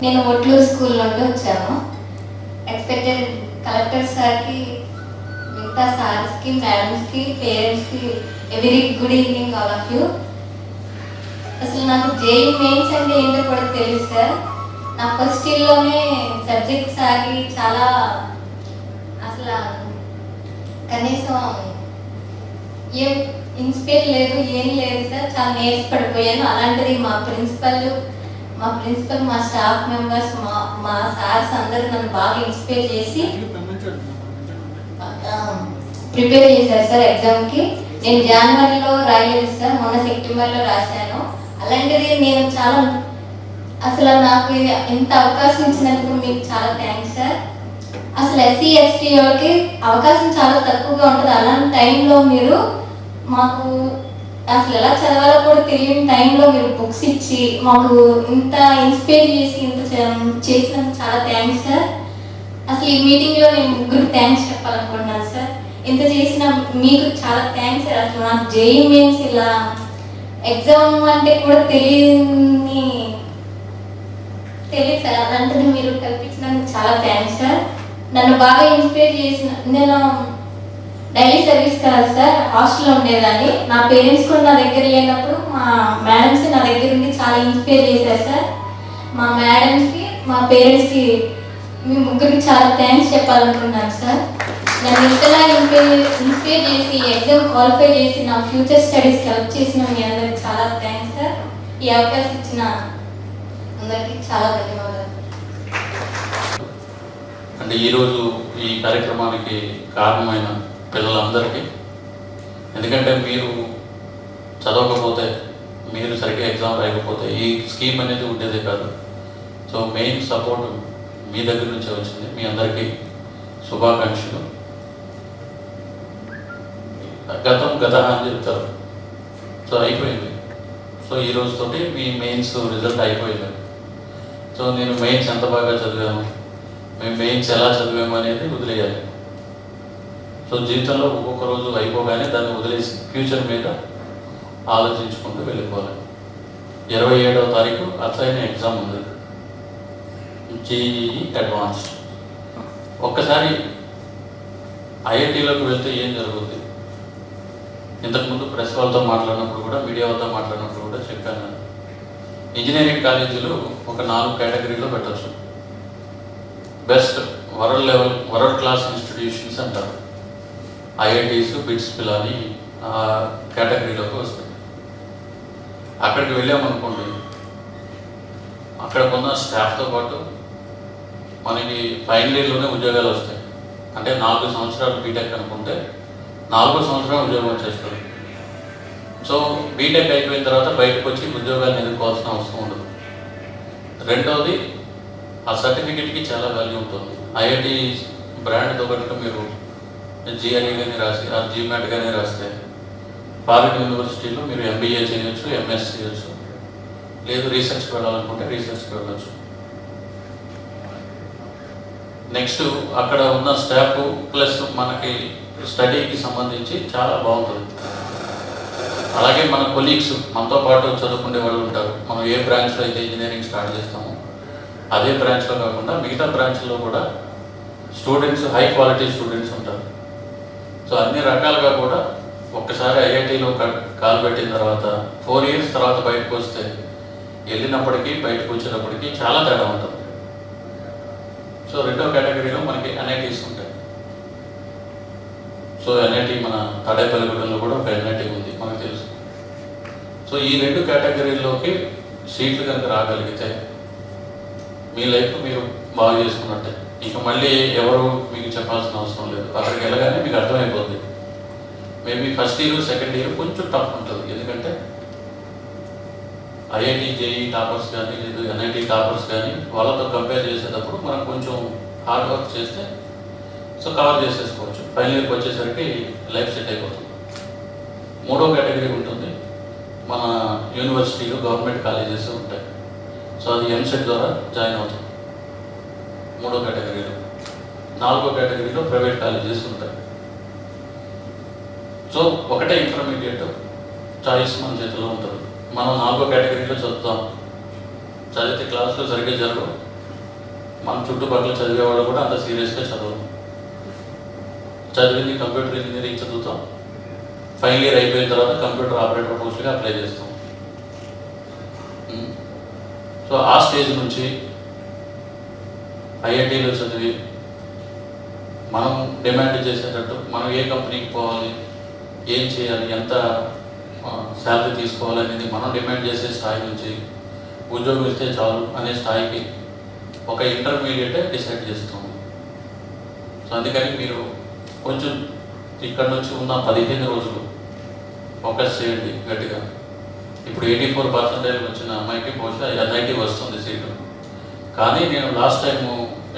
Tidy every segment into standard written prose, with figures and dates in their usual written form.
నేను ఒట్లూరు స్కూల్ నుండి వచ్చాను. ఎక్స్పెక్టెడ్ కలెక్టర్ సార్కి, మిగతా సార్స్కి, మేడమ్స్కి, పేరెంట్స్కి very good evening all of you. అసలు నాకు జేఈ మెయిన్స్ అంటే ఏంటో కూడా తెలియదు సార్. నా ఫస్ట్ ఇయర్లోనే సబ్జెక్ట్స్ ఆగి చాలా అసలు కనీసం ఏం ఇన్స్పైర్ లేదు, ఏం లేదు సార్. చాలా నేర్చుపడిపోయాను. అలాంటిది మా ప్రిన్సిపల్, మా స్టాఫ్ మెంబర్స్, మా సార్స్ అందరూ నన్ను బాగా ఇన్స్పైర్ చేసి ప్రిపేర్ చేశారు సార్ ఎగ్జామ్కి. నేను జనవరిలో రాయలేదు సార్, మొన్న సెప్టెంబర్లో రాశాను. అలాంటిది నేను చాలా అసలు నాకు ఇంత అవకాశం ఇచ్చినందుకు మీకు చాలా థ్యాంక్స్ సార్. అసలు ఎస్సీ ఎస్టీ వాళ్ళకి అవకాశం చాలా తక్కువగా ఉంటుంది. అలాంటి టైంలో మీరు మాకు అసలు ఎలా చదవాలో కూడా తెలియని టైంలో మీరు బుక్స్ ఇచ్చి మాకు ఇంత ఇన్స్పైర్ చేసి ఇంత చేసినందుకు చాలా థ్యాంక్స్ సార్. అసలు ఈ మీటింగ్లో నేను ముగ్గురు థ్యాంక్స్ చెప్పాలనుకుంటున్నాను సార్. ఇంత చేసిన మీకు చాలా థ్యాంక్స్ సార్. అసలు నాకు జేఈ మెయిన్స్ ఇలా ఎగ్జామ్ అంటే కూడా తెలియదు సార్. అలాంటిది మీరు కల్పించినందుకు చాలా థ్యాంక్స్ సార్. నన్ను బాగా ఇన్స్పైర్ చేసిన, నేను డైలీ సర్వీస్ కాదు సార్, హాస్టల్లో ఉండేదాన్ని. నా పేరెంట్స్ కూడా నా దగ్గర లేనప్పుడు మా మేడమ్స్ నా దగ్గర ఉండి చాలా ఇన్స్పైర్ చేశారు సార్. మా మేడమ్స్కి, మా పేరెంట్స్కి, మీ ముగ్గురికి చాలా థ్యాంక్స్ చెప్పాలనుకున్నాను సార్. నన్ను ఇంతలా ఇన్స్పైర్ చేసి ఎగ్జామ్ క్వాలిఫై చేసి నా ఫ్యూచర్ స్టడీస్కి హెల్ప్ చేసిన మీ అందరికి చాలా థ్యాంక్స్ సార్. ఈ అవకాశం ఇచ్చిన అందరికీ చాలా ధన్యవాదాలు. అంటే ఈరోజు ఈ కార్యక్రమానికి కారణమైన పిల్లలందరికీ, ఎందుకంటే మీరు చదవకపోతే, మీరు సరిగ్గా ఎగ్జామ్ రాయకపోతే ఈ స్కీమ్ అనేది ఉండేదే కాదు. సో మెయిన్ సపోర్ట్ మీ దగ్గర నుంచే వచ్చింది. మీ అందరికీ శుభాకాంక్షలు. గత అని చెప్తారు. సో అయిపోయింది. సో ఈ రోజుతోటి మీ మెయిన్స్ రిజల్ట్ అయిపోయింది. సో నేను మెయిన్స్ ఎంత బాగా చదివాను, మేము మెయిన్స్ ఎలా చదివాము అనేది వదిలేయాలి. సో జీవితంలో ఒక్కొక్క రోజు అయిపోగానే దాన్ని వదిలేసి ఫ్యూచర్ మీద ఆలోచించుకుంటూ వెళ్ళిపోవాలి. 27వ తారీఖు అసలైన ఎగ్జామ్ ఉంది, జేఈఈ అడ్వాన్స్డ్. ఒక్కసారి ఐఐటీలోకి వెళ్తే ఏం జరుగుతుంది? ఇంతకుముందు ప్రెస్ వాళ్ళతో మాట్లాడినప్పుడు కూడా, మీడియా వాళ్ళతో మాట్లాడినప్పుడు కూడా చెప్పాను. ఇంజనీరింగ్ కాలేజీలు ఒక 4 కేటగిరీలో పెట్టచ్చు. బెస్ట్ వరల్డ్ క్లాస్ ఇన్స్టిట్యూషన్స్ అంటారు. ఐఐటీస్, బిట్స్ పిలాని ఆ కేటగిరీలోకి వస్తాయి. అక్కడికి వెళ్ళామనుకోండి, అక్కడ ఉన్న స్టాఫ్తో పాటు మనకి ఫైనల్ ఇయర్లోనే ఉద్యోగాలు వస్తాయి. అంటే 4 సంవత్సరాలు బీటెక్ అనుకుంటే 4వ సంవత్సరం ఉద్యోగం వచ్చేస్తుంది. సో బీటెక్ అయిపోయిన తర్వాత బయటకు వచ్చి ఉద్యోగాన్ని ఎదుర్కోవాల్సిన అవసరం ఉండదు. రెండవది, ఆ సర్టిఫికెట్కి చాలా వాల్యూ ఉంటుంది. ఐఐటి బ్రాండ్తో కనుక మీరు జిఆర్ఈ కానీ రాసి, ఆ జీమాట్ కానీ రాస్తే ఫారిన్ యూనివర్సిటీలో మీరు ఎంబీఏ చేయొచ్చు, ఎంఎస్ చేయొచ్చు, లేదు రీసెర్చ్కి వెళ్ళాలనుకుంటే రీసెర్చ్కి వెళ్ళచ్చు. నెక్స్ట్, అక్కడ ఉన్న స్టాఫ్ ప్లస్ మనకి స్టడీకి సంబంధించి చాలా బాగుంటుంది. అలాగే మన కొలీగ్స్, మనతో పాటు చదువుకునే వాళ్ళు ఉంటారు. మనం ఏ బ్రాంచ్లో అయితే ఇంజనీరింగ్ స్టార్ట్ చేస్తామో అదే బ్రాంచ్లో కాకుండా మిగతా బ్రాంచ్లో కూడా స్టూడెంట్స్, హై క్వాలిటీ స్టూడెంట్స్ ఉంటారు. సో అన్ని రకాలుగా కూడా ఒక్కసారి ఐఐటీలో కాలు పెట్టిన తర్వాత 4 ఇయర్స్ తర్వాత బయటకు వస్తే వెళ్ళినప్పటికీ బయటకు వచ్చేటప్పటికి చాలా తేడా ఉంటుంది. సో రెండో కేటగిరీలో మనకి ఎన్ఐటీస్ ఉంటాయి. సో ఎన్ఐటి మన తాడేపల్లిగూడెంలో కూడా ఒక ఎన్ఐటి ఉంది, మనకు తెలుసు. సో ఈ 2 కేటగిరీల్లోకి సీట్లు కనుక రాగలిగితే మీ లైఫ్ మీరు బాగా చేసుకున్నట్టే. ఇంకా మళ్ళీ ఎవరు మీకు చెప్పాల్సిన అవసరం లేదు. అక్కడికి వెళ్ళగానే మీకు అర్థమైపోతుంది. Maybe first year, second year కొంచెం టఫ్ ఉంటుంది. ఎందుకంటే ఐఐటి, జేఈ టాపర్స్ కానీ, లేదు ఎన్ఐటి టాపర్స్ కానీ వాళ్ళతో కంపేర్ చేసేటప్పుడు మనం కొంచెం హార్డ్ వర్క్ చేస్తే సో కవర్ చేసేసుకోవచ్చు. ఫైనల్ ఇయర్కి వచ్చేసరికి లైఫ్ సెట్ అయిపోతుంది. 3వ కేటగిరీ ఉంటుంది, మన యూనివర్సిటీలు, గవర్నమెంట్ కాలేజెస్ ఉంటాయి. సో అది ఎంసెట్ ద్వారా జాయిన్ అవుతుంది 3వ కేటగిరీలో. 4వ కేటగిరీలో ప్రైవేట్ కాలేజెస్ ఉంటాయి. సో ఒకటే ఇంటర్మీడియట్ చాయిస్ మన చేతిలో ఉంటుంది. మనం 4వ కేటగిరీలో చదువుతాం. చదివితే క్లాసులో సరిగ్గా జరగవు, మన చుట్టుపక్కల చదివేవాళ్ళు కూడా అంత సీరియస్గా చదవరు. చదివింది కంప్యూటర్ ఇంజనీరింగ్ చదువుతాం, ఫైనల్ ఇయర్ అయిపోయిన తర్వాత కంప్యూటర్ ఆపరేటర్ పోస్ట్గా అప్లై చేస్తాం. సో ఆ స్టేజ్ నుంచి ఐఐటీలో చదివి మనం డిమాండ్ చేసేటట్టు మనం ఏ కంపెనీకి పోవాలి, ఏం చేయాలి, ఎంత శాలరీ తీసుకోవాలి అనేది మనం డిమాండ్ చేసే స్థాయి నుంచి ఉద్యోగం ఇస్తే చాలు అనే స్థాయికి ఒక ఇంటర్మీడియటే డిసైడ్ చేస్తాం. సో అందుకని మీరు కొంచెం ఇక్కడ నుంచి ఉన్న 15 రోజులు ఫోకస్ చేయండి గట్టిగా. ఇప్పుడు 84% వచ్చిన అమ్మాయికి బహుశా NIT వస్తుంది సీటు. కానీ నేను లాస్ట్ టైం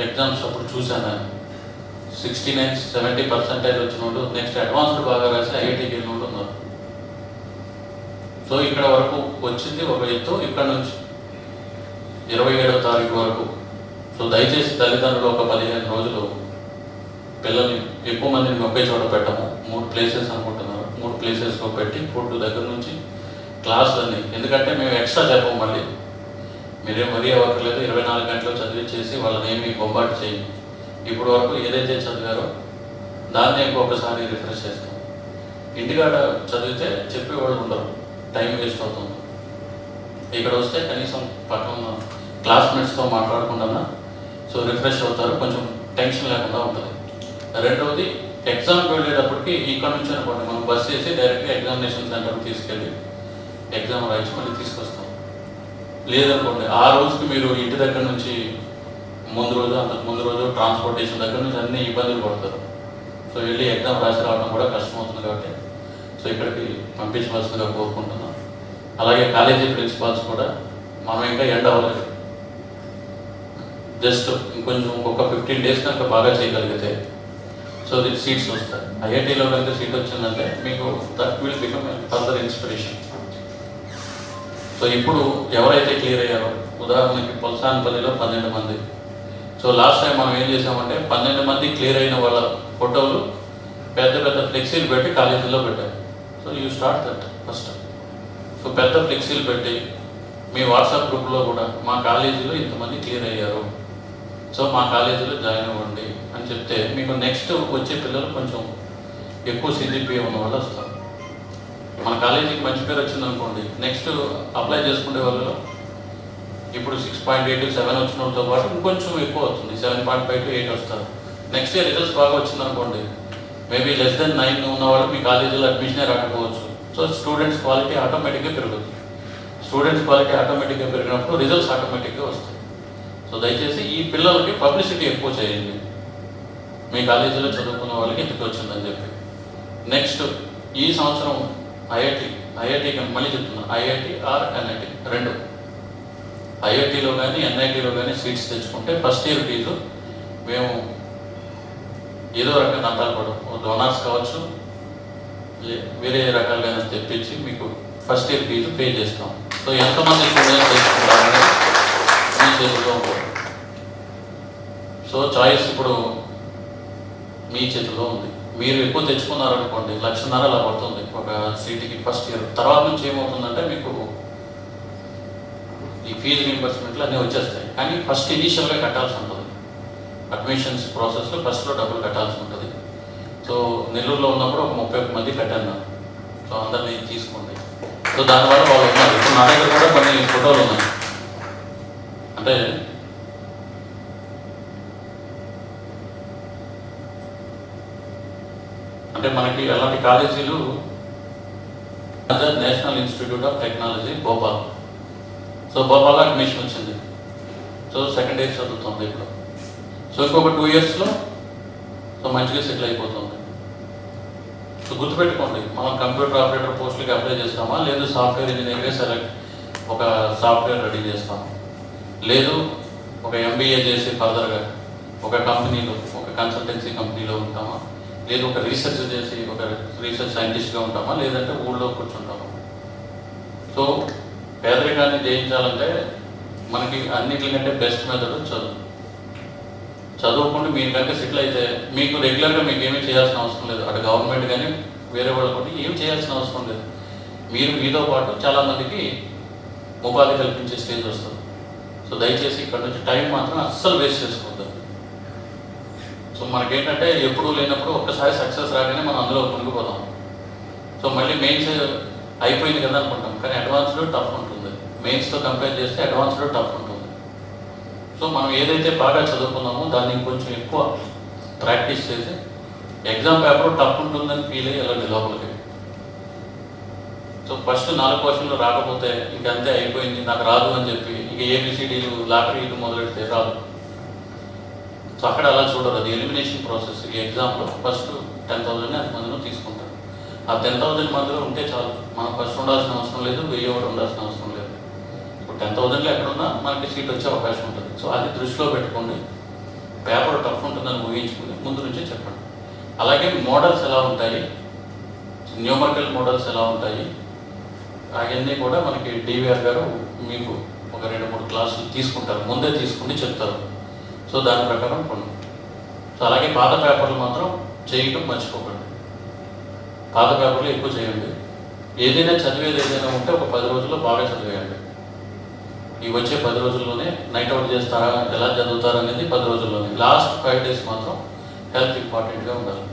ఎగ్జామ్స్ అప్పుడు చూశాను, 69-70% వచ్చిన వాళ్ళు నెక్స్ట్ అడ్వాన్స్డ్ బాగా రాసి ఐఐటీకి వెళ్ళిన వాళ్ళు ఉన్నారు. సో ఇక్కడ వరకు వచ్చింది ఒక ఎత్తు. ఇక్కడ నుంచి 27వ తారీఖు వరకు. సో దయచేసి తల్లిదండ్రులు ఒక 15 రోజులు పిల్లల్ని ఎక్కువ మందిని ఒకే చోట పెట్టము. 3 ప్లేసెస్ అనుకుంటున్నారు, 3 ప్లేసెస్లో పెట్టి ఫుడ్ దగ్గర నుంచి క్లాసులన్నీ, ఎందుకంటే మేము ఎక్స్ట్రా చెప్పము. మళ్ళీ మీరేం మరీ అవ్వట్లేదు, 24 గంటలు చదివించేసి వాళ్ళని ఏమి బొంబాటు చేయండి. ఇప్పుడు వరకు ఏదైతే చదివారో దాన్ని ఇంకొకసారి రిఫ్రెష్ చేస్తాం. ఇంటికాడ చదివితే చెప్పేవాళ్ళు ఉండరు, టైం వేస్ట్ అవుతుంది. ఇక్కడ వస్తే కనీసం పక్కన క్లాస్మేట్స్తో మాట్లాడకుండా సో రిఫ్రెష్ అవుతారు, కొంచెం టెన్షన్ లేకుండా ఉంటుంది. రెండవది, ఎగ్జామ్కి వెళ్ళేటప్పటికి ఇక్కడ నుంచి అనుకోండి మనం బస్ చేసి డైరెక్ట్గా ఎగ్జామినేషన్ సెంటర్కి తీసుకెళ్ళి ఎగ్జామ్ రాయించి మళ్ళీ తీసుకొస్తాం. లేదనుకోండి ఆ రోజుకి మీరు ఇంటి దగ్గర నుంచి ముందు రోజు అంతకు ముందు రోజు ట్రాన్స్పోర్టేషన్ దగ్గర నుంచి అన్ని ఇబ్బందులు పడతారు. సో వెళ్ళి ఎగ్జామ్ రాసి రావడం కూడా కష్టమవుతుంది. కాబట్టి సో ఇక్కడికి పంపించవలసిందిగా కోరుకుంటున్నాం. అలాగే కాలేజీ ప్రిన్సిపాల్స్ కూడా మనం ఇంకా ఎండ్ అవ్వలేదు, జస్ట్ ఇంకొంచెం ఇంకొక 15 days కనుక బాగా చేయగలిగితే సో సీట్స్ వస్తాయి. ఐఐటీలో కనుక సీట్ వచ్చిందంటే మీకు that will become further inspiration. So ఇప్పుడు ఎవరైతే క్లియర్ అయ్యారో, ఉదాహరణకి పొలసానపల్లిలో 12 మంది. సో లాస్ట్ టైం మనం ఏం చేసామంటే 12 మంది క్లియర్ అయిన వాళ్ళ ఫోటోలు పెద్ద పెద్ద ఫ్లెక్సీలు పెట్టి కాలేజీలో పెట్టారు. So you start that first. So పెద్ద ఫ్లెక్సీలు పెట్టి మీ వాట్సాప్ గ్రూప్లో కూడా మా కాలేజీలో ఇంతమంది క్లియర్ అయ్యారు, సో మా కాలేజీలో జాయిన్ అవ్వండి అని చెప్తే మీకు నెక్స్ట్ వచ్చే పిల్లలు కొంచెం ఎక్కువ CGPA ఉన్న వాళ్ళు వస్తారు. మన కాలేజీకి మంచి పేరు వచ్చింది అనుకోండి, నెక్స్ట్ అప్లై చేసుకునే వాళ్ళు ఇప్పుడు 6.8 7 వచ్చిన వాళ్ళతో పాటు ఇంకొంచెం ఎక్కువ అవుతుంది, 7.5 to 8 వస్తారు. నెక్స్ట్ ఇయర్ రిజల్ట్స్ బాగా వచ్చింది అనుకోండి, మేబీ less than 9 ఉన్న వాళ్ళు మీ కాలేజీలో అడ్మిషనే రాకపోవచ్చు. సో స్టూడెంట్స్ క్వాలిటీ ఆటోమేటిక్గా పెరుగుతుంది. స్టూడెంట్స్ క్వాలిటీ ఆటోమేటిక్గా పెరిగినప్పుడు రిజల్ట్స్ ఆటోమేటిక్గా వస్తాయి. సో దయచేసి ఈ పిల్లలకి పబ్లిసిటీ ఎక్కువ చేయండి, మీ కాలేజీలో చదువుకున్న వాళ్ళకి ఇంటికి వచ్చిందని చెప్పి. నెక్స్ట్ ఈ సంవత్సరం ఐఐటి మళ్ళీ చెప్తున్నా, IIT ఆర్ NIT రెండు, ఐఐటీలో కానీ NITలో కానీ సీట్స్ తెచ్చుకుంటే ఫస్ట్ ఇయర్ ఫీజు మేము ఏదో రకంగా దంతాలు పడము, డోనార్స్ కావచ్చు వేరే రకాలుగా తెప్పించి మీకు ఫస్ట్ ఇయర్ ఫీజు పే చేస్తాం. సో ఎంతమంది స్టూడెంట్స్ తెచ్చుకుంటారని మీ చేతిలో ఉంటుంది. సో చాయిస్ ఇప్పుడు మీ చేతిలో ఉంది. మీరు ఎక్కువ తెచ్చుకున్నారనుకోండి 1,50,000 అలా పడుతుంది ఒక సీట్కి ఫస్ట్ ఇయర్. తర్వాత నుంచి ఏమవుతుందంటే మీకు ఈ ఫీజు రీయింబర్స్మెంట్లు అన్నీ వచ్చేస్తాయి. కానీ ఫస్ట్ ఇనీషియల్గా కట్టాల్సి ఉంటుంది. అడ్మిషన్స్ ప్రాసెస్లో ఫస్ట్లో డబ్బులు కట్టాల్సి ఉంటుంది. సో నెల్లూరులో ఉన్నప్పుడు ఒక 31 మంది కట్టాను. సో అందరినీ తీసుకోండి. సో దానివల్ల వాళ్ళు ఉన్నారు. ఇప్పుడు నా దగ్గర కూడా కొన్ని ఫోటోలు ఉన్నాయి. అంటే మనకి అలాంటి కాలేజీలు national institute of technology Bhopal. So భోపాల్లో అడ్మిషన్ వచ్చింది. సో సెకండ్ ఇయర్ చదువుతుంది ఇప్పుడు. సో ఇంకొక 2 yearsలో సో మంచిగా సెటిల్ అయిపోతుంది. సో గుర్తుపెట్టుకోండి, మనం కంప్యూటర్ ఆపరేటర్ పోస్టులకి అప్లై చేస్తామా, లేదు సాఫ్ట్వేర్ ఇంజనీర్గా సెలెక్ట్ ఒక సాఫ్ట్వేర్ రెడీ చేస్తామా, లేదు ఒక MBA చేసి ఫర్దర్గా ఒక కంపెనీలో ఒక కన్సల్టెన్సీ కంపెనీలో ఉంటామా, లేదు ఒక రీసెర్చ్ చేసి ఒక రీసెర్చ్ సైంటిస్ట్గా ఉంటామా, లేదంటే ఊళ్ళో కూర్చుంటామా. సో పేదరికాన్ని జయించాలంటే మనకి అన్నిటికంటే బెస్ట్ మెథడ్ చదువుకుంటూ మీరు కనుక సెటిల్ అయితే మీకు రెగ్యులర్గా మీకు ఏమీ చేయాల్సిన అవసరం లేదు. అటు గవర్నమెంట్ కానీ వేరే వాళ్ళు కూడా ఏం చేయాల్సిన అవసరం లేదు. మీరు మీతో పాటు చాలామందికి ఉపాధి కల్పించే స్టేజ్ వస్తుంది. సో సో దయచేసి ఇక్కడ నుంచి టైం మాత్రం అస్సలు వేస్ట్ చేసుకోవద్దు. సో మనకేంటంటే ఎప్పుడూ లేనప్పుడు ఒక్కసారి సక్సెస్ రాగానే మనం అందులో మునిగిపోతాం. సో మళ్ళీ మెయిన్స్ అయిపోయింది కదా అనుకుంటాం, కానీ అడ్వాన్స్లో టఫ్ ఉంటుంది. మెయిన్స్తో కంపేర్ చేస్తే అడ్వాన్స్లో టఫ్ ఉంటుంది. సో మనం ఏదైతే బాగా చదువుకున్నామో దాన్ని కొంచెం ఎక్కువ ప్రాక్టీస్ చేసి ఎగ్జామ్ పేపర్ టఫ్ ఉంటుందని ఫీల్ అయ్యి వెళ్ళండి లోపలికి. సో ఫస్ట్ 4 క్వశ్చన్లు రాకపోతే ఇంకంతే అయిపోయింది, నాకు రాదు అని చెప్పి ఇక ఏబిసిడీలు లాటరీలు మొదలెడితే రాదు. సో అక్కడ అలా చూడరు, అది ఎలిమినేషన్ ప్రాసెస్. ఈ ఎగ్జామ్లో ఫస్ట్ 10,000 అంతమందిలో తీసుకుంటారు. ఆ 10,000 మందిలో ఉంటే చాలు, మనం ఫస్ట్ ఉండాల్సిన అవసరం లేదు, 1000 ఉండాల్సిన అవసరం లేదు. ఇప్పుడు 10,000లో ఎక్కడున్నా మనకి సీట్ వచ్చే అవకాశం ఉంటుంది. సో అది దృష్టిలో పెట్టుకోండి. పేపర్ టఫ్ ఉంటుందని ఊహించుకుని ముందు నుంచే చెప్పండి. అలాగే మోడల్స్ ఎలా ఉంటాయి, న్యూమరికల్ మోడల్స్ ఎలా ఉంటాయి, అవన్నీ కూడా మనకి డివిఆర్ గారు మీకు ఒక 2-3 క్లాసులు తీసుకుంటారు, ముందే తీసుకుని చెప్తారు. సో దాని ప్రకారం కొన్ని. సో అలాగే పాత పేపర్లు మాత్రం చేయటం మర్చిపోకండి. పాత పేపర్లు ఎక్కువ చేయండి. ఏదైనా చదివేది ఏదైనా ఉంటే ఒక 10 రోజుల్లో బాగా చదివేయండి. ఈ వచ్చే 10 రోజుల్లోనే నైట్ అవుట్ చేస్తారా, ఎలా చదువుతారు అనేది 10 రోజుల్లోనే. లాస్ట్ 5 డేస్ మాత్రం హెల్త్ ఇంపార్టెంట్గా ఉండాలి.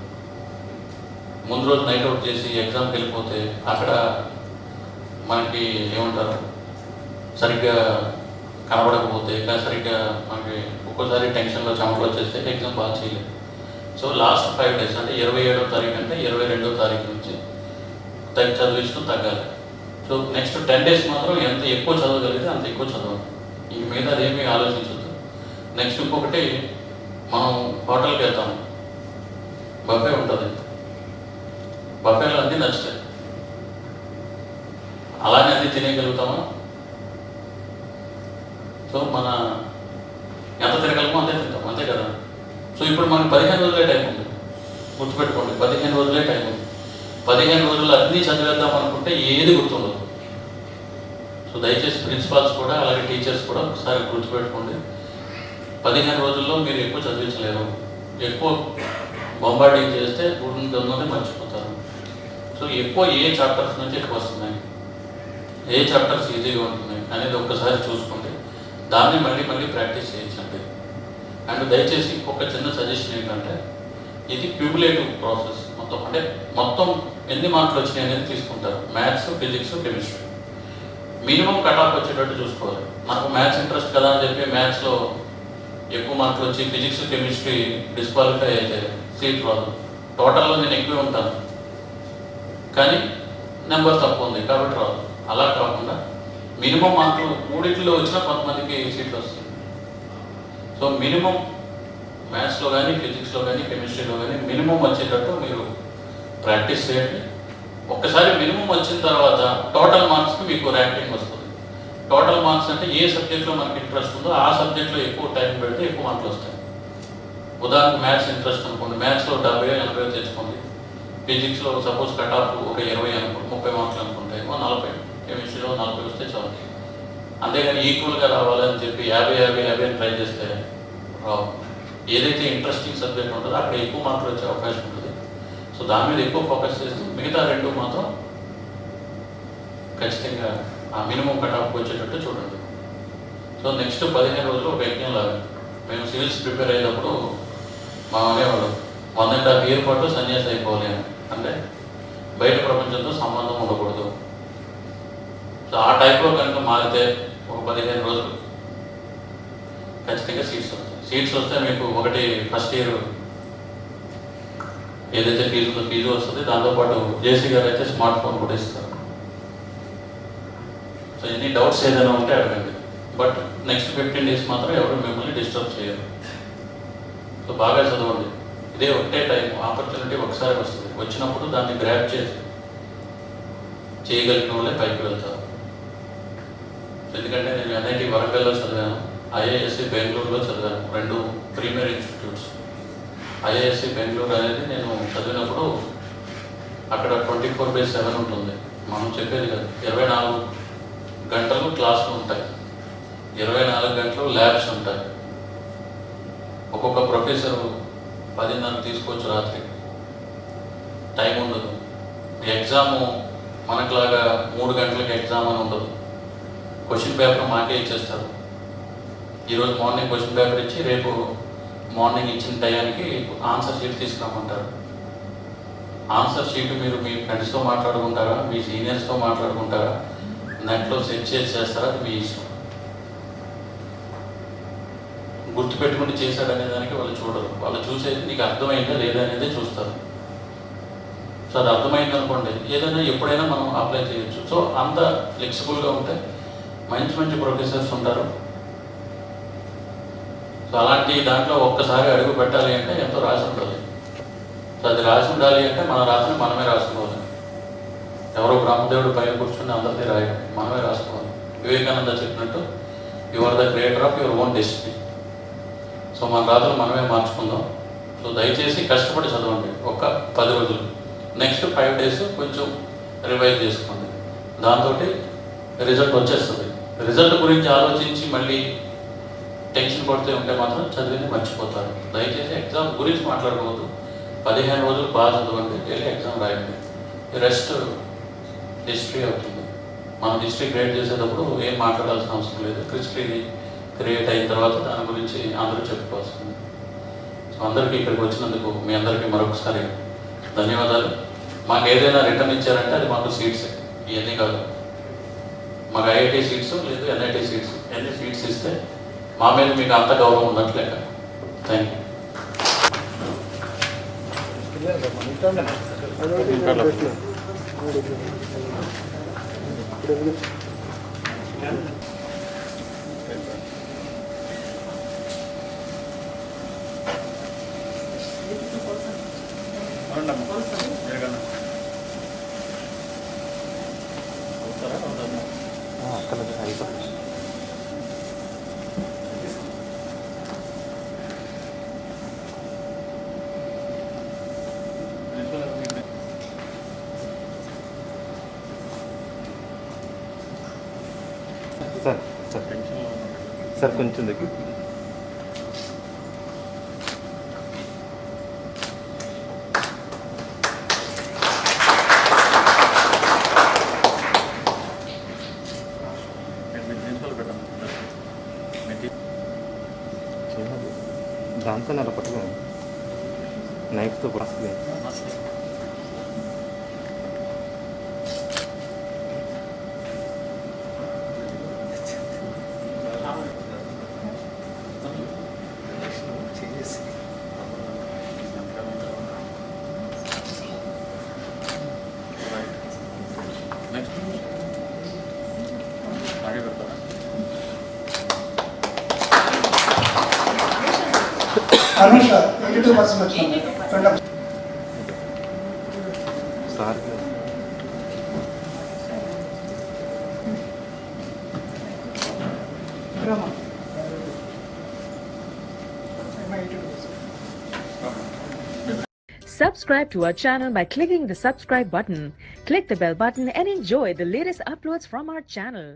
ముందు రోజు నైట్ అవుట్ చేసి ఎగ్జామ్కి వెళ్ళిపోతే అక్కడ మనకి ఏమంటారు, సరిగ్గా కనబడకపోతే, ఇంకా సరిగ్గా మనకి ఒక్కోసారి టెన్షన్లో చెమటలు వచ్చేస్తే ఎగ్జామ్ బాగా చేయలేదు. సో లాస్ట్ 5 డేస్ అంటే 27వ తారీఖు అంటే 22వ తారీఖు నుంచి చదివిస్తూ తగ్గాలి. సో నెక్స్ట్ 10 డేస్ మాత్రం ఎంత ఎక్కువ చదవగలిగితే అంత ఎక్కువ చదవాలి. ఇంక మీద అదేమీ ఆలోచించద్దు. నెక్స్ట్ ఇంకొకటి, మనం హోటల్కి వెళ్తాము, బఫే ఉంటుంది, బఫేలో అన్నీ నచ్చుతాయి. అలానే అన్నీ తినేయగలుగుతామా? సో మన ఎంత తినగలమో అంతే తింటాం, అంతే కదా. సో ఇప్పుడు మనకు 15 రోజులే టైం ఉంది, గుర్తుపెట్టుకోండి. 15 రోజులే టైం ఉంది. 15 రోజులు అన్నీ చదివేద్దాం అనుకుంటే ఏది గుర్తుండదు. సో దయచేసి ప్రిన్సిపాల్స్ కూడా అలాగే టీచర్స్ కూడా ఒకసారి గుర్తుపెట్టుకోండి. 15 రోజుల్లో మీరు ఎక్కువ చదివించలేరు. ఎక్కువ బొంబార్డింగ్ చేస్తే గుర్తుందని మర్చిపోతారు. సో ఎక్కువ ఏ చాప్టర్స్ నుంచి ఎక్కువ వస్తున్నాయి, ఏ చాప్టర్స్ ఈజీగా ఉంటున్నాయి అనేది ఒక్కసారి చూసుకోండి. దాన్ని మళ్ళీ మళ్ళీ ప్రాక్టీస్ చేయించండి. అండ్ దయచేసి ఒక చిన్న సజెషన్ ఏంటంటే, ఇది క్యూములేటివ్ ప్రాసెస్. మొత్తం ఎన్ని మార్కులు వచ్చినాయి అనేది తీసుకుంటారు. Maths, physics, chemistry minimum cut off వచ్చేటట్టు చూసుకోవాలి. నాకు మ్యాథ్స్ ఇంట్రెస్ట్ కదా అని చెప్పి మ్యాథ్స్లో ఎక్కువ మార్కులు వచ్చి ఫిజిక్స్, కెమిస్ట్రీ డిస్క్వాలిఫై అయితే సీట్ రాదు. టోటల్లో నేను ఎక్కువే ఉంటాను, కానీ నెంబర్ తక్కువ ఉంది కాబట్టి రాదు. అలా కాకుండా మినిమం మార్కులు 3 వచ్చినా కొంతమందికి సీట్లు వస్తాయి. సో మినిమం మ్యాథ్స్లో కానీ, ఫిజిక్స్లో కానీ, కెమిస్ట్రీలో కానీ మినిమం వచ్చేటట్టు మీరు ప్రాక్టీస్ చేయండి. ఒక్కసారి మినిమం వచ్చిన తర్వాత టోటల్ మార్క్స్కి మీకు ర్యాంకింగ్ వస్తుంది. టోటల్ మార్క్స్ అంటే ఏ సబ్జెక్ట్లో మనకి ఇంట్రెస్ట్ ఉందో ఆ సబ్జెక్ట్లో ఎక్కువ టైం పెడితే ఎక్కువ మార్కులు వస్తాయి. ఉదాహరణకు మ్యాథ్స్ ఇంట్రెస్ట్ అనుకోండి, మ్యాథ్స్లో 70-80 తెచ్చుకోండి. ఫిజిక్స్లో సపోజ్ కట్ ఆఫ్ ఒక 20 అనుకోండి, 30 మార్కులు అనుకుంటే 40. కెమిస్ట్రీలో 40 వస్తే చాలు. అంతేగాని ఈక్వల్గా రావాలని చెప్పి 50-50 ట్రై చేస్తే రావు. ఏదైతే ఇంట్రెస్టింగ్ సబ్జెక్ట్ ఉంటుందో అక్కడ ఎక్కువ మార్కులు వచ్చే అవకాశం ఉంటుంది. సో దాని మీద ఎక్కువ ఫోకస్ చేస్తూ మిగతా 2 మాత్రం ఖచ్చితంగా ఆ మినిమం కట్ ఆఫ్ వచ్చేటట్టు చూడండి. సో నెక్స్ట్ 15 రోజులు ఒక యజ్ఞం లాగా. మేము సివిల్స్ ప్రిపేర్ అయ్యేటప్పుడు మా అనేవాడు 1.5 year పాటు సన్యాసి అయిపోవాలి అని. అంటే బయట ప్రపంచంతో సంబంధం ఉండకూడదు. సో ఆ టైప్లో కనుక మారితే ఒక 15 రోజులు ఖచ్చితంగా సీట్స్ వస్తాయి. సీట్స్ వస్తే మీకు ఒకటి ఫస్ట్ ఇయర్ ఏదైతే ఫీజు వస్తుంది, దాంతోపాటు జేసీ గారు అయితే స్మార్ట్ ఫోన్ కూడా ఇస్తారు. సో ఎన్ని డౌట్స్ ఏదైనా ఉంటే అడగండి. బట్ నెక్స్ట్ 15 days మాత్రం ఎవరు మిమ్మల్ని డిస్టర్బ్ చేయరు. సో బాగా చదవండి. ఇదే ఒకటే టైం, ఆపర్చునిటీ ఒకసారి వస్తుంది. వచ్చినప్పుడు దాన్ని గ్రాప్ చేసి చేయగలిగిన వాళ్ళే పైకి వెళ్తారు. ఎందుకంటే నేను ఎన్ఐటి వరంగల్లో చదివాను, ఐఐఎస్సి బెంగళూరులో చదివాను, 2 ప్రీమియర్ ఇన్స్టిట్యూట్స్. ఐఐఎస్సి బెంగళూరు అనేది నేను చదివినప్పుడు అక్కడ 24/7 ఉంటుంది. మనం చెప్పేది కదా, 24 గంటలు క్లాసులు ఉంటాయి, 24 గంటలు ల్యాబ్స్ ఉంటాయి. ఒక్కొక్క ప్రొఫెసరు 10:30 తీసుకోవచ్చు, రాత్రి టైం ఉండదు. ఎగ్జాము మనకులాగా 3 గంటలకి ఎగ్జామ్ అని ఉండదు. క్వశ్చన్ పేపర్ మాకే ఇచ్చేస్తారు. ఈరోజు మార్నింగ్ క్వశ్చన్ పేపర్ ఇచ్చి రేపు మార్నింగ్ ఇచ్చిన టయానికి ఆన్సర్ షీట్ తీసుకురామంటారు. ఆన్సర్ షీట్ మీరు మీ ఫ్రెండ్స్తో మాట్లాడుకుంటారా, మీ సీనియర్స్తో మాట్లాడుకుంటారా, నెట్లో సెర్చ్ చేసి చేస్తారా, అది మీ ఇష్టం. గుర్తుపెట్టుకుని చేశాడనే దానికి వాళ్ళు చూడరు. వాళ్ళు చూసేది నీకు అర్థమైందా లేదా అనేది చూస్తారు. సో అది అర్థమైంది అనుకోండి, ఏదైనా ఎప్పుడైనా మనం అప్లై చేయొచ్చు. సో అంత ఫ్లెక్సిబుల్గా ఉంటే మంచి మంచి ప్రొఫెసర్స్ ఉంటారు. సో అలాంటి దాంట్లో ఒక్కసారి అడుగు పెట్టాలి అంటే ఎంతో రాసి ఉండాలి. సో అది రాసి ఉండాలి అంటే మన రాసిన మనమే రాసుకోవాలి. ఎవరో బ్రహ్మదేవుడు పైన కూర్చుని అందరికీ రాయడం, మనమే రాసుకోవాలి. వివేకానంద చెప్పినట్టు you are the creator of your own destiny. So మన రాతలు మనమే మార్చుకుందాం. సో దయచేసి కష్టపడి చదవండి ఒక 10 రోజులు. నెక్స్ట్ 5 days కొంచెం రివైజ్ చేసుకోండి. దాంతో రిజల్ట్ వచ్చేస్తుంది. రిజల్ట్ గురించి ఆలోచించి మళ్ళీ టెన్షన్ పడితే ఉంటే మాత్రం చదివింది మర్చిపోతారు. దయచేసి ఎగ్జామ్ గురించి మాట్లాడుకోవద్దు. 15 రోజులు బాగా చదవండి, వెళ్ళి ఎగ్జామ్ రాయండి. రెస్ట్ హిస్టరీ అవుతుంది. మనం హిస్టరీ క్రియేట్ చేసేటప్పుడు ఏం మాట్లాడాల్సిన అవసరం లేదు. హిస్టరీ క్రియేట్ అయిన తర్వాత దాని గురించి అందరూ చెప్పుకోవాల్సింది. సో అందరికీ ఇక్కడికి వచ్చినందుకు మీ అందరికీ మరొకసారి ధన్యవాదాలు. మాకు ఏదైనా రిటర్న్ ఇచ్చారంటే అది మాకు సీట్స్, ఇవన్నీ కాదు. మాకు ఐఐటి సీట్స్ లేదు ఎన్ఐటి సీట్స్, ఎన్ని సీట్స్ ఇస్తే మా మీద మీకు అంత గౌరవం ఉన్నట్లేక. Thank you. సార్ కొంచెం దగ్గర దాంతో అలా పట్టుకోండి, నైఫ్తో వస్తుంది. Anusha, 82% వచ్చింది. Sir Subscribe to our channel by clicking the subscribe button. Click the bell button and enjoy the latest uploads from our channel.